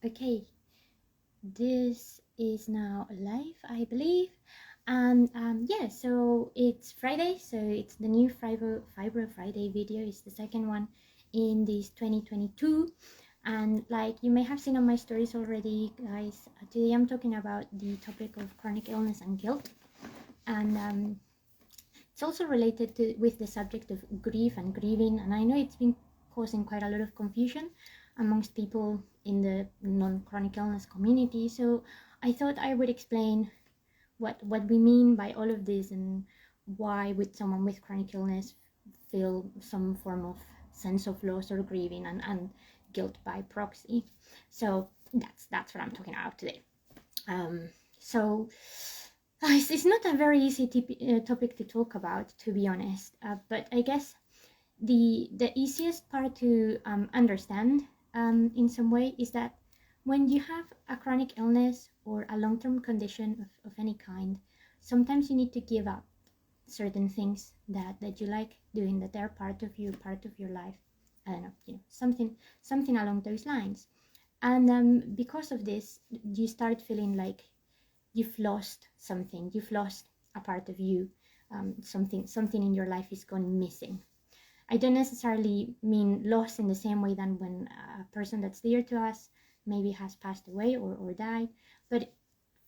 Okay, this is now live, I believe. And yeah, so it's Friday, so it's the new Fibro Friday video. It's the second one in this 2022. And like you may have seen on my stories already, guys, today I'm talking about the topic of chronic illness and guilt. And it's also related to with the subject of grief and grieving. And I know it's been causing quite a lot of confusion amongst people in the non-chronic illness community. So I thought I would explain what we mean by all of this and why would someone with chronic illness feel some form of sense of loss or grieving and guilt by proxy. So that's what I'm talking about today. So it's not a very easy topic to talk about, to be honest, but I guess the easiest part to understand in some way is that when you have a chronic illness or a long-term condition of any kind, sometimes you need to give up certain things that you like doing, that they're part of your life. I don't know, something along those lines. And because of this, you start feeling like you've lost something, you've lost a part of you, something in your life is gone missing. I don't necessarily mean lost in the same way than when a person that's dear to us maybe has passed away or died, but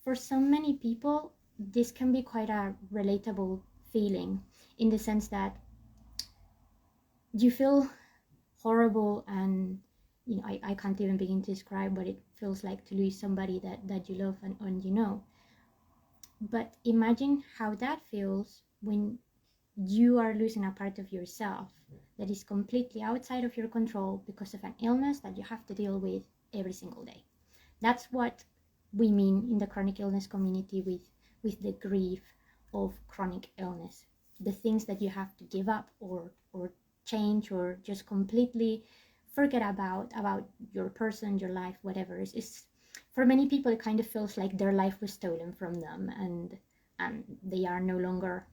for so many people, this can be quite a relatable feeling, in the sense that you feel horrible, and I can't even begin to describe what it feels like to lose somebody that you love and you know. But imagine how that feels when you are losing a part of yourself that is completely outside of your control because of an illness that you have to deal with every single day. That's what we mean in the chronic illness community with the grief of chronic illness. The things that you have to give up or change or just completely forget about your person, your life, whatever. Is for many people, it kind of feels like their life was stolen from them, and they are no longer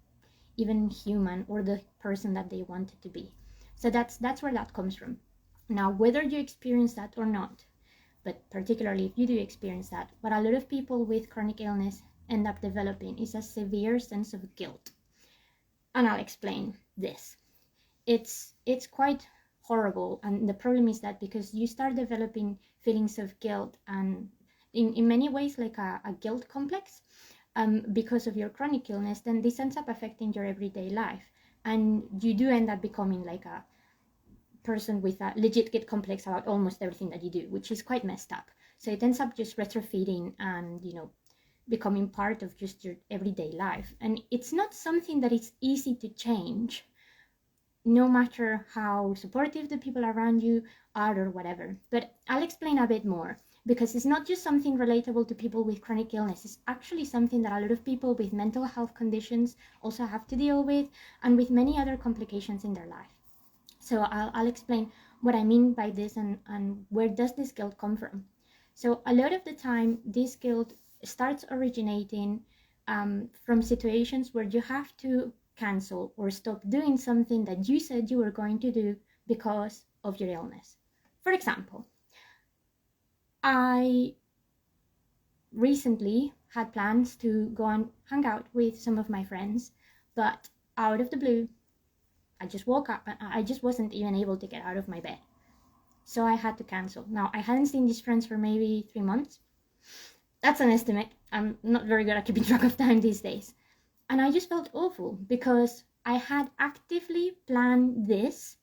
even human or the person that they wanted to be. So that's where that comes from. Now, whether you experience that or not, but particularly if you do experience that, what a lot of people with chronic illness end up developing is a severe sense of guilt. And I'll explain this. It's quite horrible, and the problem is that because you start developing feelings of guilt, and in many ways like a guilt complex, because of your chronic illness, then this ends up affecting your everyday life, and you do end up becoming like a person with a legit guilt complex about almost everything that you do, which is quite messed up. So it ends up just retrofitting and becoming part of just your everyday life, and it's not something that is easy to change, no matter how supportive the people around you are or whatever. But I'll explain a bit more, because it's not just something relatable to people with chronic illness. It's actually something that a lot of people with mental health conditions also have to deal with, and with many other complications in their life. So I'll explain what I mean by this and where does this guilt come from. So a lot of the time, this guilt starts originating from situations where you have to cancel or stop doing something that you said you were going to do because of your illness. For example, I recently had plans to go and hang out with some of my friends, but out of the blue, I just woke up and I just wasn't even able to get out of my bed. So I had to cancel. Now, I hadn't seen these friends for maybe 3 months. That's an estimate. I'm not very good at keeping track of time these days. And I just felt awful because I had actively planned this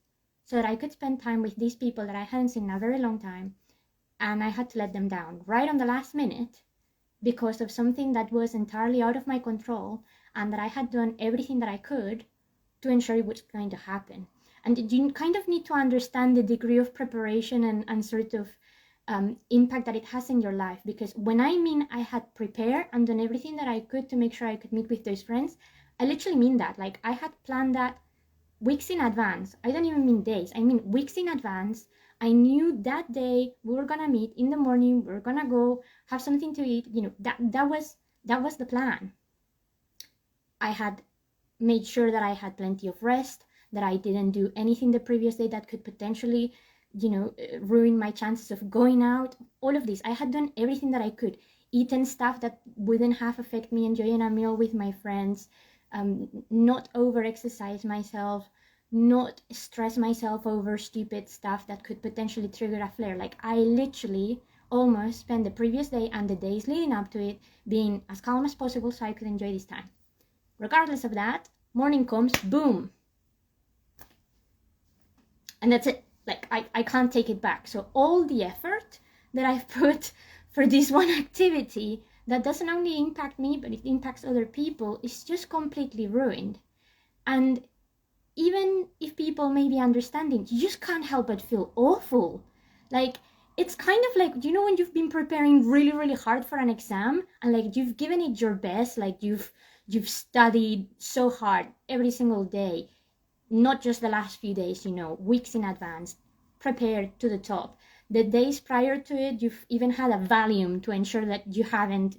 so that I could spend time with these people that I hadn't seen in a very long time. And I had to let them down right on the last minute because of something that was entirely out of my control, and that I had done everything that I could to ensure it was going to happen. And you kind of need to understand the degree of preparation and sort of impact that it has in your life. Because when I mean I had prepared and done everything that I could to make sure I could meet with those friends, I literally mean that. Like, I had planned that weeks in advance. I don't even mean days. I mean weeks in advance. I knew that day we were gonna meet in the morning. We were gonna go have something to eat. That was the plan. I had made sure that I had plenty of rest, that I didn't do anything the previous day that could potentially ruin my chances of going out. All of this, I had done everything that I could, eaten stuff that wouldn't have affect me enjoying a meal with my friends, not over exercise myself, not stress myself over stupid stuff that could potentially trigger a flare. Like, I literally almost spent the previous day and the days leading up to it being as calm as possible so I could enjoy this time. Regardless of that, morning comes, boom, and that's it. Like, I can't take it back. So all the effort that I've put for this one activity that doesn't only impact me, but it impacts other people, is just completely ruined. And even if people may be understanding, you just can't help but feel awful. Like, it's kind of like, when you've been preparing really, really hard for an exam and like you've given it your best, like you've studied so hard every single day, not just the last few days, weeks in advance, prepared to the top. The days prior to it, you've even had a Valium to ensure that you haven't,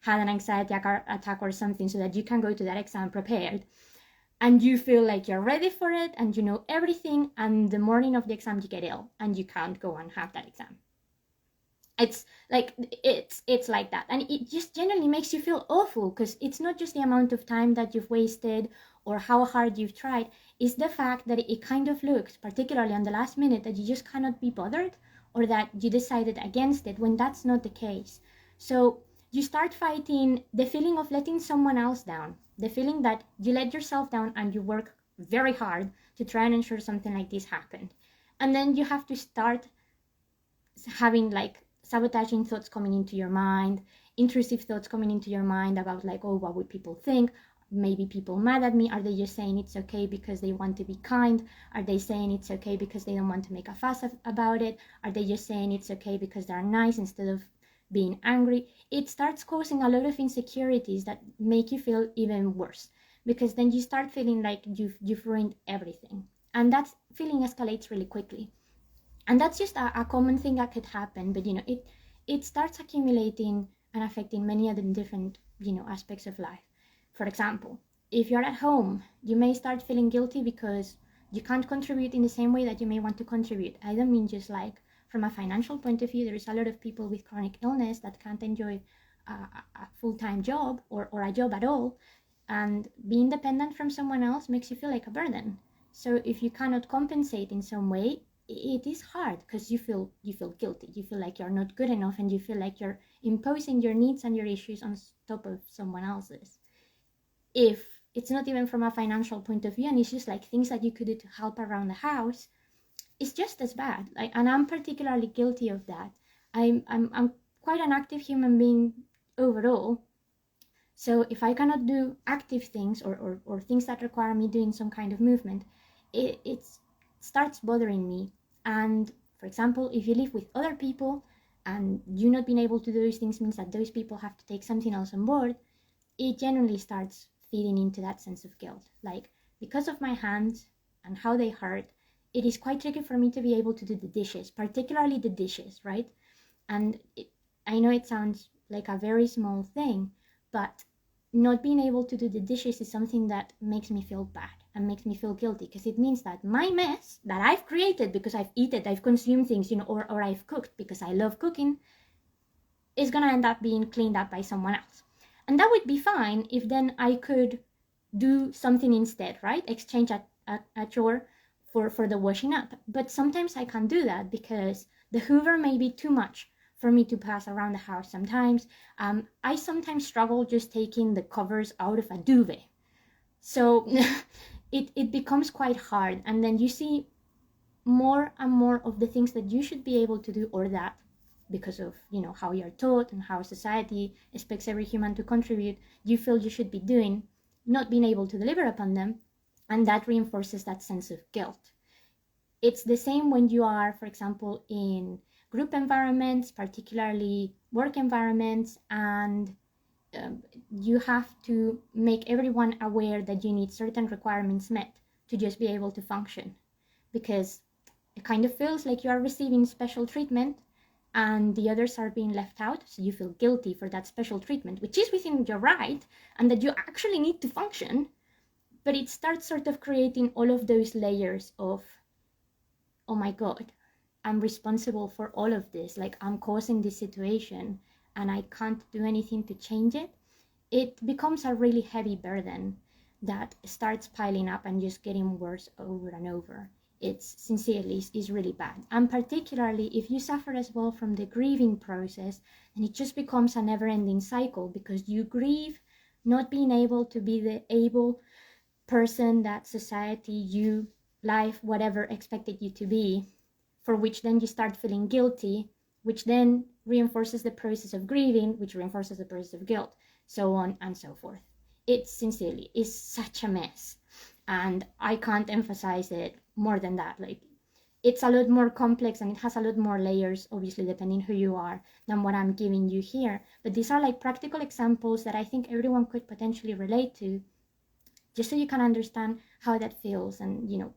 had an anxiety attack or something, so that you can go to that exam prepared. And you feel like you're ready for it and you know everything, and the morning of the exam you get ill and you can't go and have that exam. It's like it's like that, and it just generally makes you feel awful, because it's not just the amount of time that you've wasted or how hard you've tried. It's the fact that it kind of looks, particularly on the last minute, that you just cannot be bothered, or that you decided against it, when that's not the case. So you start fighting the feeling of letting someone else down, the feeling that you let yourself down and you work very hard to try and ensure something like this happened. And then you have to start having like sabotaging thoughts coming into your mind, intrusive thoughts coming into your mind about like, oh, what would people think? Maybe people mad at me. Are they just saying it's okay because they want to be kind? Are they saying it's okay because they don't want to make a fuss about it? Are they just saying it's okay because they're nice instead of being angry? It starts causing a lot of insecurities that make you feel even worse, because then you start feeling like you've ruined everything, and that feeling escalates really quickly. And that's just a common thing that could happen, but it starts accumulating and affecting many other different aspects of life. For example, if you're at home, you may start feeling guilty because you can't contribute in the same way that you may want to contribute. I don't mean just like from a financial point of view. There is a lot of people with chronic illness that can't enjoy a full-time job or a job at all, and being dependent from someone else makes you feel like a burden. So if you cannot compensate in some way, it is hard, because you feel guilty. You feel like you're not good enough, and you feel like you're imposing your needs and your issues on top of someone else's. If it's not even from a financial point of view, and it's just like things that you could do to help around the house, it's just as bad. And I'm particularly guilty of that. I'm quite an active human being overall. So if I cannot do active things or things that require me doing some kind of movement, it starts bothering me. And for example, if you live with other people and you not being able to do those things means that those people have to take something else on board, it generally starts feeding into that sense of guilt. Like, because of my hands and how they hurt, it is quite tricky for me to be able to do the dishes, particularly the dishes, right? And I know it sounds like a very small thing, but not being able to do the dishes is something that makes me feel bad and makes me feel guilty, because it means that my mess that I've created because I've eaten, I've consumed things, or I've cooked because I love cooking, is gonna end up being cleaned up by someone else. And that would be fine if then I could do something instead, right? Exchange a chore for the washing up. But sometimes I can't do that because the Hoover may be too much for me to pass around the house sometimes. I sometimes struggle just taking the covers out of a duvet. So it becomes quite hard. And then you see more and more of the things that you should be able to do, or that because of how you're taught and how society expects every human to contribute, you feel you should be doing, not being able to deliver upon them, and that reinforces that sense of guilt. It's the same when you are, for example, in group environments, particularly work environments, and you have to make everyone aware that you need certain requirements met to just be able to function, because it kind of feels like you are receiving special treatment and the others are being left out, so you feel guilty for that special treatment, which is within your right and that you actually need to function. But it starts sort of creating all of those layers of, oh my God, I'm responsible for all of this, like I'm causing this situation and I can't do anything to change it, it becomes a really heavy burden that starts piling up and just getting worse over and over. It's sincerely is really bad. And particularly if you suffer as well from the grieving process, then it just becomes a never-ending cycle, because you grieve not being able to be the able person that society, you, life, whatever expected you to be, for which then you start feeling guilty, which then reinforces the process of grieving, which reinforces the process of guilt, so on and so forth. It sincerely is such a mess, and I can't emphasize it more than that. Like, it's a lot more complex and it has a lot more layers, obviously, depending who you are, than what I'm giving you here. But these are like practical examples that I think everyone could potentially relate to, just so you can understand how that feels and, you know,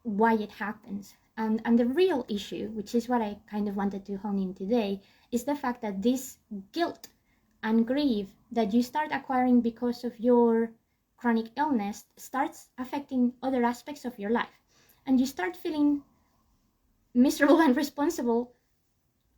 why it happens. And the real issue, which is what I kind of wanted to hone in today, is the fact that this guilt and grief that you start acquiring because of your chronic illness starts affecting other aspects of your life. And you start feeling miserable and responsible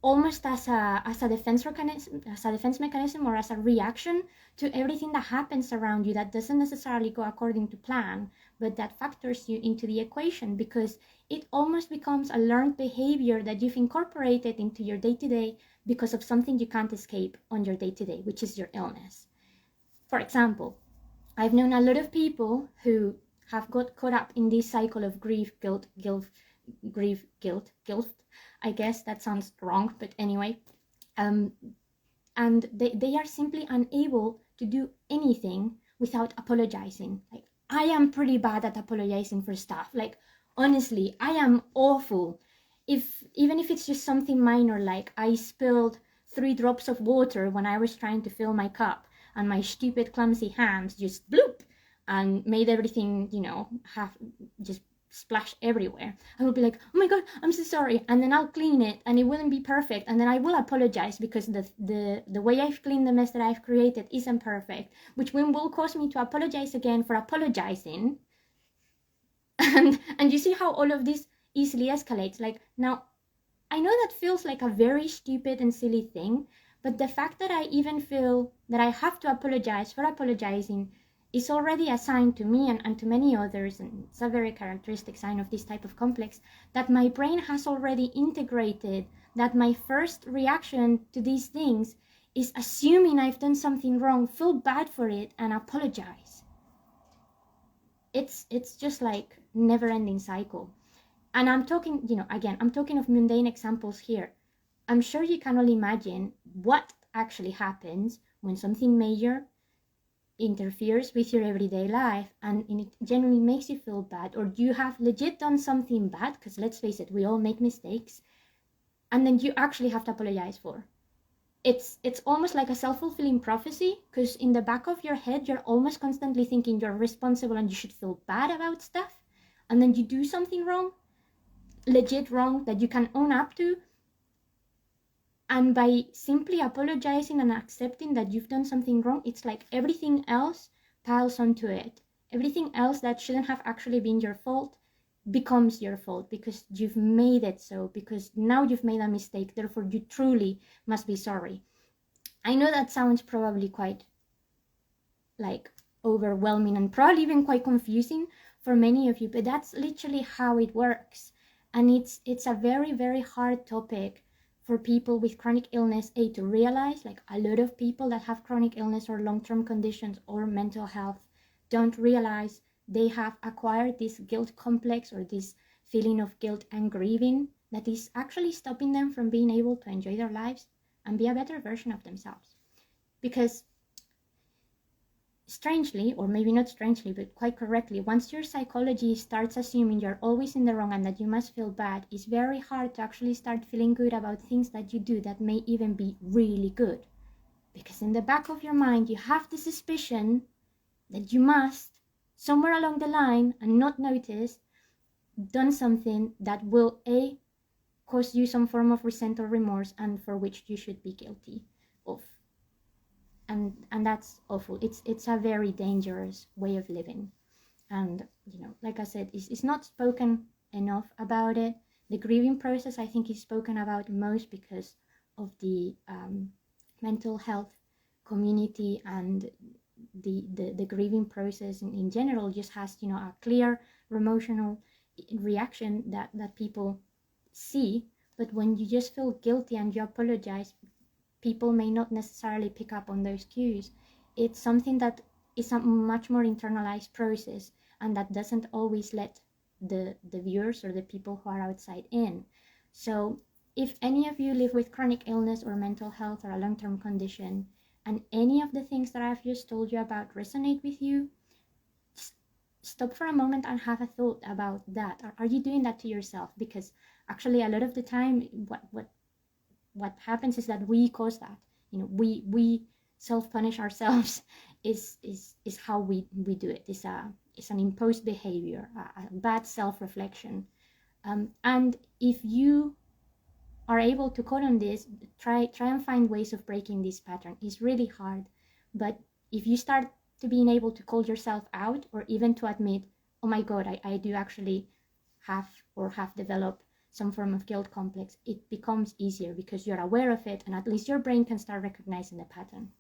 almost as a defense mechanism, or as a reaction to everything that happens around you that doesn't necessarily go according to plan, but that factors you into the equation, because it almost becomes a learned behavior that you've incorporated into your day-to-day because of something you can't escape on your day-to-day, which is your illness. For example, I've known a lot of people who have got caught up in this cycle of grief, guilt, I guess that sounds wrong, but anyway. And they are simply unable to do anything without apologizing. Like, I am pretty bad at apologizing for stuff. Like, honestly, I am awful. Even if it's just something minor, like I spilled 3 drops of water when I was trying to fill my cup, and my stupid, clumsy hands just bloop and made everything, you know, have just splash everywhere. I will be like, oh my god, I'm so sorry, and then I'll clean it, and it wouldn't be perfect, and then I will apologize because the way I've cleaned the mess that I've created isn't perfect, which will cause me to apologize again for apologizing. And you see how all of this easily escalates. Like, now I know that feels like a very stupid and silly thing, but the fact that I even feel that I have to apologize for apologizing is already a sign to me and to many others, and it's a very characteristic sign of this type of complex, that my brain has already integrated that my first reaction to these things is assuming I've done something wrong, feel bad for it, and apologize. It's just like never-ending cycle. And I'm talking, you know, again, I'm talking of mundane examples here. I'm sure you can all imagine what actually happens when something major interferes with your everyday life and it genuinely makes you feel bad, or you have legit done something bad, because let's face it, we all make mistakes, and then you actually have to apologize for. It's almost like a self-fulfilling prophecy, because in the back of your head you're almost constantly thinking you're responsible and you should feel bad about stuff, and then you do something wrong, legit wrong, that you can own up to, and by simply apologizing and accepting that you've done something wrong, it's like everything else piles onto it. Everything else that shouldn't have actually been your fault becomes your fault because you've made it so, because now you've made a mistake, therefore you truly must be sorry. I know that sounds probably quite like overwhelming and probably even quite confusing for many of you, but that's literally how it works. And it's a very, very hard topic for people with chronic illness to realize. Like, a lot of people that have chronic illness or long-term conditions or mental health don't realize they have acquired this guilt complex, or this feeling of guilt and grieving that is actually stopping them from being able to enjoy their lives and be a better version of themselves. Because strangely, or maybe not strangely, but quite correctly, once your psychology starts assuming you're always in the wrong and that you must feel bad, it's very hard to actually start feeling good about things that you do that may even be really good. Because in the back of your mind, you have the suspicion that you must, somewhere along the line and not notice, done something that will cause you some form of resent or remorse, and for which you should be guilty of. And that's awful. It's a very dangerous way of living. And, you know, like I said, it's not spoken enough about it, The grieving process, I think, is spoken about most because of the mental health community, and the grieving process in general just has, you know, a clear emotional reaction that people see. But when you just feel guilty and you apologize, people may not necessarily pick up on those cues. It's something that is a much more internalized process, and that doesn't always let the viewers or the people who are outside in. So if any of you live with chronic illness or mental health or a long-term condition, and any of the things that I've just told you about resonate with you, stop for a moment and have a thought about that. Are you doing that to yourself? Because actually a lot of the time what happens is that we cause that. You know, we self-punish ourselves is how we do it. It's an imposed behavior, a bad self-reflection. And if you are able to code on this, try and find ways of breaking this pattern. It's really hard, but if you start to being able to call yourself out, or even to admit, oh my god, I do actually have developed some form of guilt complex, it becomes easier because you're aware of it, and at least your brain can start recognizing the pattern.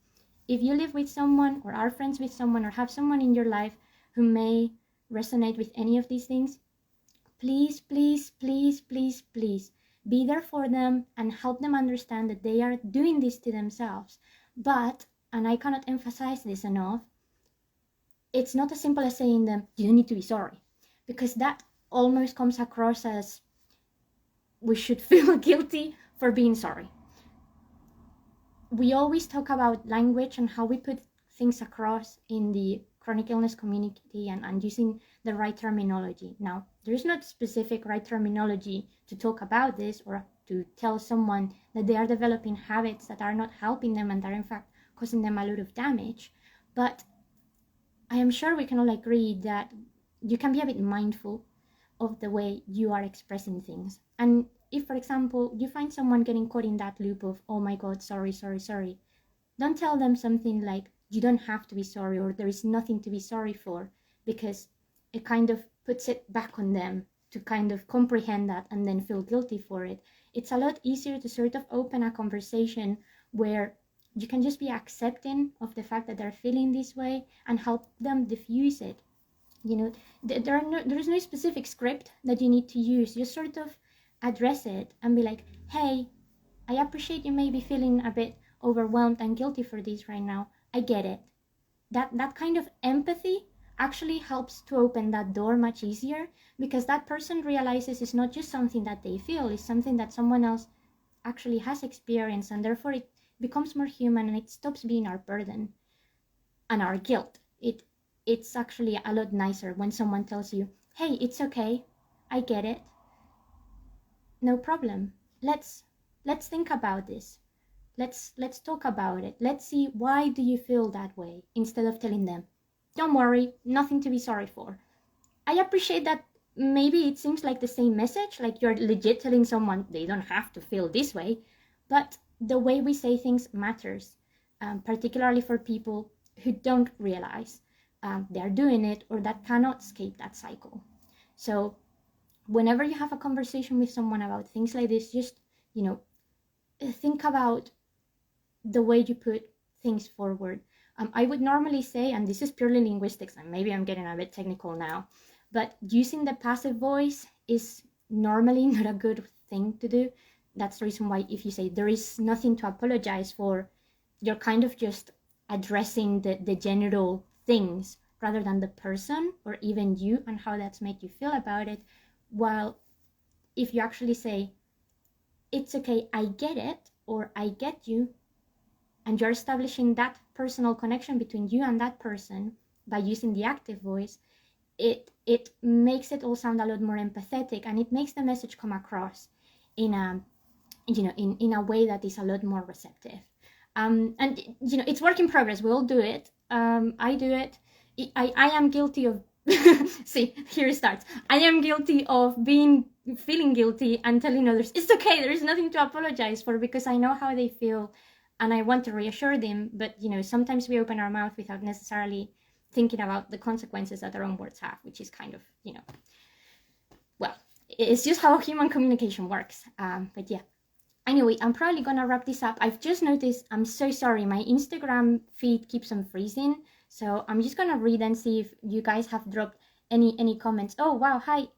If you live with someone, or are friends with someone, or have someone in your life who may resonate with any of these things, please, please, please, please, please be there for them and help them understand that they are doing this to themselves. But, and I cannot emphasize this enough, it's not as simple as saying them, you don't need to be sorry, because that almost comes across as we should feel guilty for being sorry. We always talk about language and how we put things across in the chronic illness community, and using the right terminology. Now, there is not specific right terminology to talk about this, or to tell someone that they are developing habits that are not helping them and are in fact causing them a lot of damage. But I am sure we can all agree that you can be a bit mindful of the way you are expressing things. And if, for example, you find someone getting caught in that loop of, oh my god, sorry, sorry, sorry, don't tell them something like, you don't have to be sorry, or there is nothing to be sorry for, because it kind of puts it back on them to kind of comprehend that and then feel guilty for it. It's a lot easier to sort of open a conversation where you can just be accepting of the fact that they're feeling this way and help them diffuse it. You know, there is no specific script that you need to use. Just sort of address it and be like, hey, I appreciate you may be feeling a bit overwhelmed and guilty for this right now. I get it. That kind of empathy actually helps to open that door much easier, because that person realizes it's not just something that they feel, it's something that someone else actually has experienced, and therefore it becomes more human, and it stops being our burden and our guilt. It's actually a lot nicer when someone tells you, hey, it's okay, I get it, no problem, let's think about this. Let's talk about it. Let's see, why do you feel that way? Instead of telling them, don't worry, nothing to be sorry for. I appreciate that maybe it seems like the same message, like you're legit telling someone they don't have to feel this way, but the way we say things matters, particularly for people who don't realize they're doing it, or that cannot escape that cycle. So whenever you have a conversation with someone about things like this, just, you know, think about the way you put things forward. I would normally say, and this is purely linguistics, and maybe I'm getting a bit technical now, but using the passive voice is normally not a good thing to do. That's the reason why if you say there is nothing to apologize for, you're kind of just addressing the general things rather than the person or even you and how that's made you feel about it. While if you actually say, it's okay, I get it, or I get you, and you're establishing that personal connection between you and that person by using the active voice, it makes it all sound a lot more empathetic, and it makes the message come across in a, you know, in a way that is a lot more receptive. And you know, it's work in progress. We all do it. I do it. I am guilty of see, here it starts. I am guilty of feeling guilty and telling others it's okay, there is nothing to apologize for, because I know how they feel and I want to reassure them. But you know, sometimes we open our mouth without necessarily thinking about the consequences that our own words have, which is kind of, you know, well, it's just how human communication works. But yeah. Anyway, I'm probably gonna wrap this up. I've just noticed, I'm so sorry, my Instagram feed keeps on freezing. So I'm just gonna read and see if you guys have dropped any comments. Oh wow, hi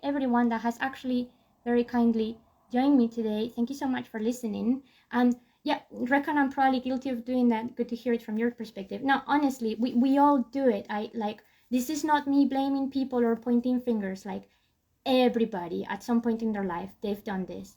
everyone that has actually very kindly joined me today. Thank you so much for listening. And yeah, reckon I'm probably guilty of doing that. Good to hear it from your perspective. No, honestly, we all do it. I like, this is not me blaming people or pointing fingers. Like, everybody at some point in their life, they've done this.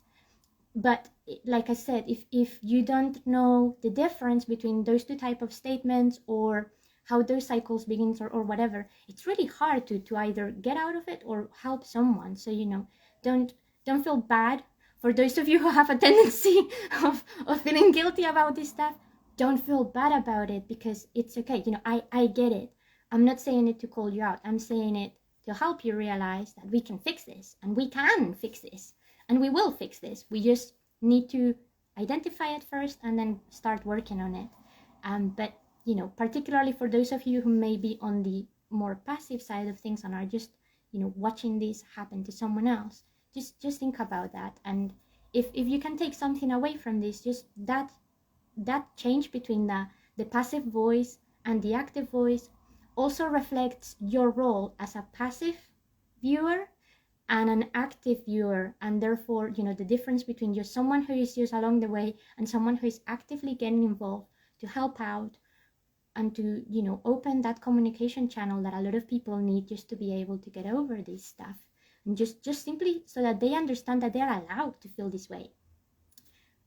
But like I said, if you don't know the difference between those two type of statements, or how those cycles begins, or whatever, it's really hard to either get out of it or help someone. So, you know, don't don't feel bad. For those of you who have a tendency of feeling guilty about this stuff, don't feel bad about it, because it's okay. You know, I get it. I'm not saying it to call you out. I'm saying it to help you realize that we can fix this, and we can fix this, and we will fix this. We just need to identify it first and then start working on it. But, you know, particularly for those of you who may be on the more passive side of things and are just, you know, watching this happen to someone else, just think about that. And if you can take something away from this, just that change between the passive voice and the active voice also reflects your role as a passive viewer and an active viewer, and therefore, you know, the difference between just someone who is just along the way and someone who is actively getting involved to help out and to, you know, open that communication channel that a lot of people need just to be able to get over this stuff, and just simply so that they understand that they're allowed to feel this way.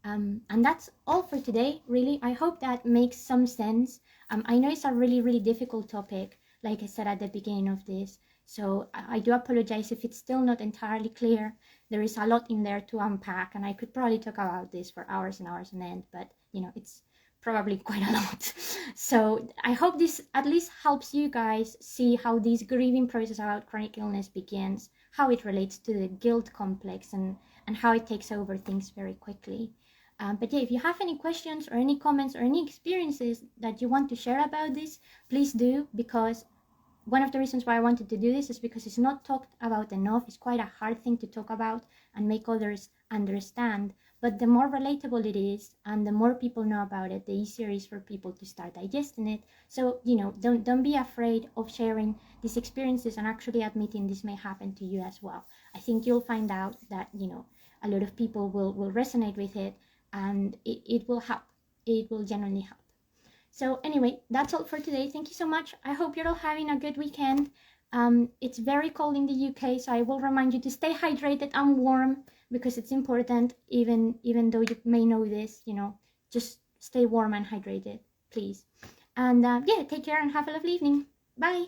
And that's all for today, really. I hope that makes some sense. I know it's a really difficult topic, like I said at the beginning of this. So I do apologize if it's still not entirely clear. There is a lot in there to unpack, and I could probably talk about this for hours and hours on end, but, you know, it's probably quite a lot. So I hope this at least helps you guys see how this grieving process about chronic illness begins, how it relates to the guilt complex, and how it takes over things very quickly. But yeah, if you have any questions or any comments or any experiences that you want to share about this, please do, because one of the reasons why I wanted to do this is because it's not talked about enough. It's quite a hard thing to talk about and make others understand. But the more relatable it is, and the more people know about it, the easier it is for people to start digesting it. So, you know, don't be afraid of sharing these experiences and actually admitting this may happen to you as well. I think you'll find out that, you know, a lot of people will resonate with it, and it will help. It will genuinely help. So anyway, that's all for today. Thank you so much. I hope you're all having a good weekend. It's very cold in the UK, so I will remind you to stay hydrated and warm, because it's important, even though you may know this, you know, just stay warm and hydrated, please. And yeah, take care and have a lovely evening. Bye.